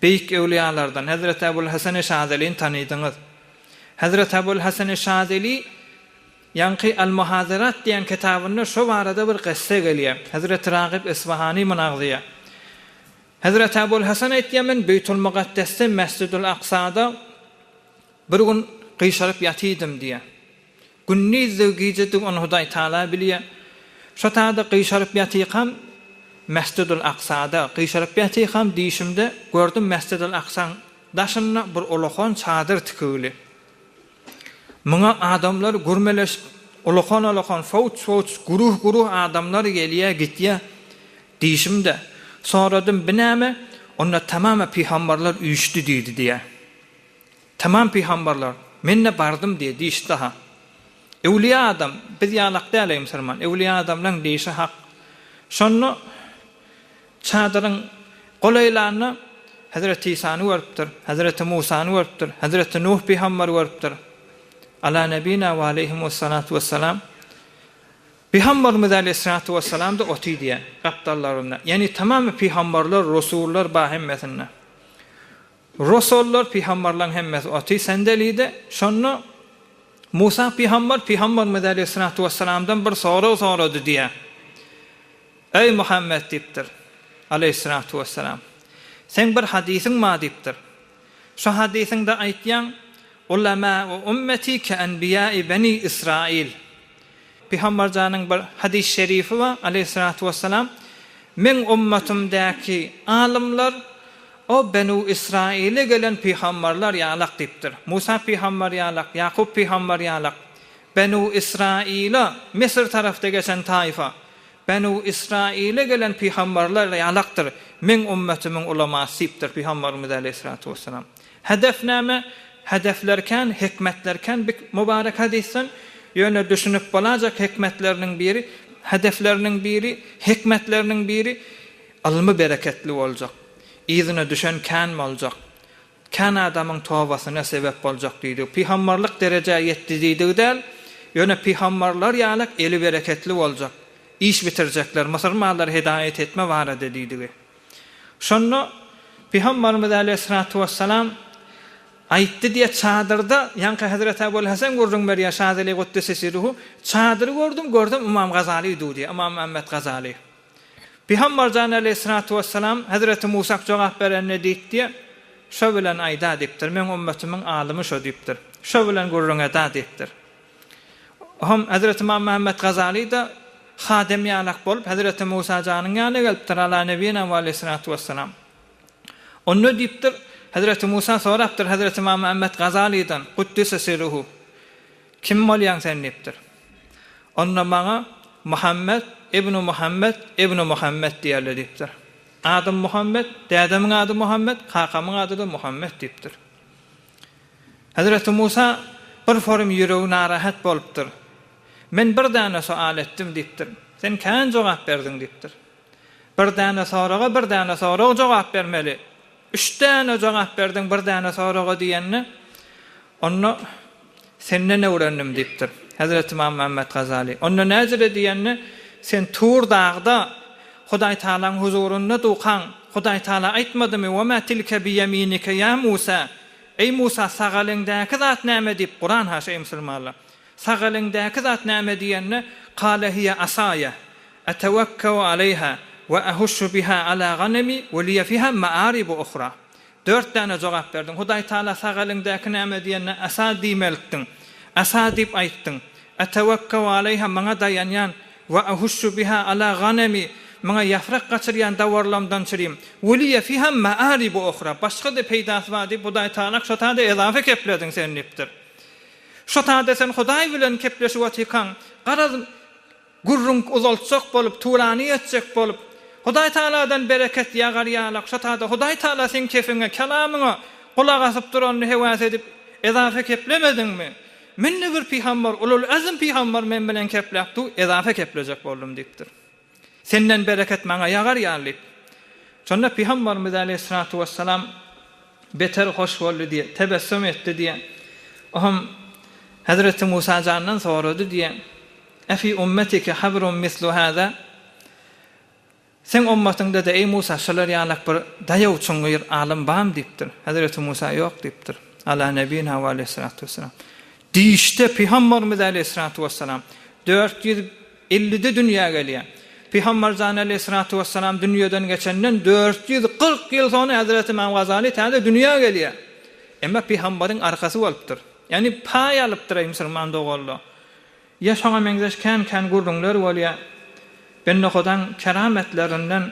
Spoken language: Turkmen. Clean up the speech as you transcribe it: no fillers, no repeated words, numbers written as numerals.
Büyük evliyalardan Hazreti Ebu'l-Hasan Şazeli'ni tanıydınız. Hazreti Ebu'l-Hasan Şazeli Yanqi al-Muhazirat diyen kitabında şu arada bir kıssa geliyor. Hazreti Ragib İsfahani münazıya. Hazreti Ebu'l-Hasan etdiyemen Beytül Muqaddes'te Mescid-ül Aqsa'da bir gün qıyşarıp yatıydım diye. Günniz gecedik onu Huday Taala biliyor. Şu taada qıyşarıp yatıyqam Mescid-ül Aqsa'da qıyşarıp yatıyqam deyişimde gördüm Mescid-ül Aqsa'nın daşına bir uluqon çadır tikili. Muna adamlar gurmeleşip uluqon fouç guruh adamlar geliye gitye deyişimde sonradan biname onda tamamı peygamberler uyuştu dedi diye. Tamam peygamberler menne bardım diye deyişti ha. Evliya adam biz yalaqda alayım Müslüman. Evliya adamdan deyişi hak. Sonra çadırın qolaylarına Hazreti İsa'nı veriptir, Hazreti Musa'nı veriptir, Hazreti Nuh peygamber veriptir. Ala nebina ve aleyhimussalatu vesselam. Peygamberimiz aleyhissalatu vesselam da oti diye kaptallarına. Yani tamamı peygamberler, rasullar bahimmetinne. Rasullar peygamberlerin hemmesi oti sendeliydi. Sonra Musa peygamberimiz aleyhissalatu vesselam'dan bir soru diye. Ey Muhammed diptir aleyhissalatu vesselam. Sen bir hadisin ma diptir. Şu hadisinde aytyan ulema ve ümmeti ke enbiya'i beni İsrail. Peygamber canın bir hadis-i şerifi var aleyhissalatu vesselam. Men ümmetimdeki alimler o Benu İsrail'e gelen peygamberler yalak diptir. Musa peygamber yalak, Yakup peygamber yalak. Benu İsrail'e Mısır tarafta geçen taifa. Benu İsrail'e gelen peygamberler yalaktır. Men ümmetimin uleması diptir Peygamberimiz aleyhissalatu vesselam. Hedefname hedeflerken, hikmetlerken bir mübarek hadisten yöne düşünüp bulacak hikmetlerinin biri, hedeflerinin biri, hikmetlerinin biri alımı bereketli olacak. İzine düşen kan olacak. Kan adamın tövbesine sebep olacak dedi. Peygamberlik dereceye yetti dedi değil. Yöne peygamberler yalak eli bereketli olacak. İş bitirecekler. Mısırmalar hidayet etme var dedi. Sonra Peygamberimiz aleyhissalatu vesselam aytti diye çadırda yankı Hazreti Ebu'l-Hasan gördüm beriya Şazeli Kuddesi ruhu. Çadırı gördüm İmam Gazali diye. İmam Mehmet Gazali. Peygamber Can aleyhissalatu vesselam Hazreti Musa cevap verene deydi. Şo bilen ayda diptir. Men ümmetimin alimi şo diptir. Şo bilen görrüňe da diptir. Ham Hazreti İmam Mehmet Gazali da hadim yalak bolup Hazreti Musa Can'ın yanına gelipdir ala nebiyina ve aleyhissalatu vesselam. Onu diptir. Hazreti Musa soraptır Hazreti İmam Mehmet Gazali'den Kuddesi sirruhu. Kim bolýan sen diptir. Onda bana Muhammed İbn Muhammed diýerler dipdir. Adım Muhammed, dädemiň ady Muhammed, kakamyň ady da Muhammed dipdir. Hazreti Musa bir forum ýüregi narahat bolupdyr. Men bir däne sual etdim dipdir. Sen kan jogap berdin dipdir. Bir däne soraga jogap bermeli. 3 däne jogap berdin, bir däne soraga diýenne. Onu senden öwrendim dipdir. Hazreti İmam Mehmet Gazali. Onu näzire diýenne sen Tur dağda Hudaý Taalaň huzurunda duqan. Hudaý Taala aýtmadymy: "Wa ma tilka bi yaminika ya Musa?" Ey Musa, sagalyňdaky zat näme diýip Qur'an haşy musulmanlar. Sagalyňdaky zat näme diýenne? Qala hiya asaya atawakkalu alayha wa ahushu biha ala ghanami wa li fiha ma'arib ukhra. 4 tane jogap berdim. Hudaý Taala sagalyňdaky näme diýenne? Asa diýmelikdiň. Asa diýip aýtdyň. Atawakkalu alayha maňa dayanýan wa ahushu biha ala ghanami maňa ýafrak gaçyrýan dawarlamdan çyrym. Weliye fiha ma'arib ukhra. Başga da peýdas var diýip Hudaý Taala şotada ezafe keplediň sen nipdir. Şotada sen Hudaý bilen kepleşip atýan, garaz gurrun uzaltsak bolup, turany etjek bolup, Hudaý Taala'dan bereket ýagar ýalak. Şotada Hudaý Taala sen kefiňe, kalamyňa kulak asyp durany hewas edip ezafe keplemedinmi? Menne bir peygamber, ulul azm peygamber men bilen keplapdy, ezafe keplejek boldum dipdir. Senden bereket maňa ýagar ýalyp. Şonda Peygamberimiz aleyhissalatu vesselam beter hoş boldy diye, tebessüm etdi diye. Aham Hazreti Musa Can'dan sorady diye. Efi ummetike habrun mislu hada? Sen ummatında da ey Musa şalar ýalak bir daýa üçin bir alim bam diýipdir. Hazreti Musa ýok diýipdir. Ala nebiyina ve aleyhissalatu vesselam. Diýişde Peygamberimiz aleyhissalatu vesselam 450'de dünýäge gelýär. Peygamber zan aleyhissalatu vesselam dünýäden geçenden 440 ýyl sonra Hazreti İmam Gazali täze dünýäge gelýär. Emma Peygamberiň arkasy bolupdyr. Yani pay alıpdyr musulman dogollu. Yaşaňa meňzeşken kan gurrunlar bolýar. Ben nokodan kerametlerinden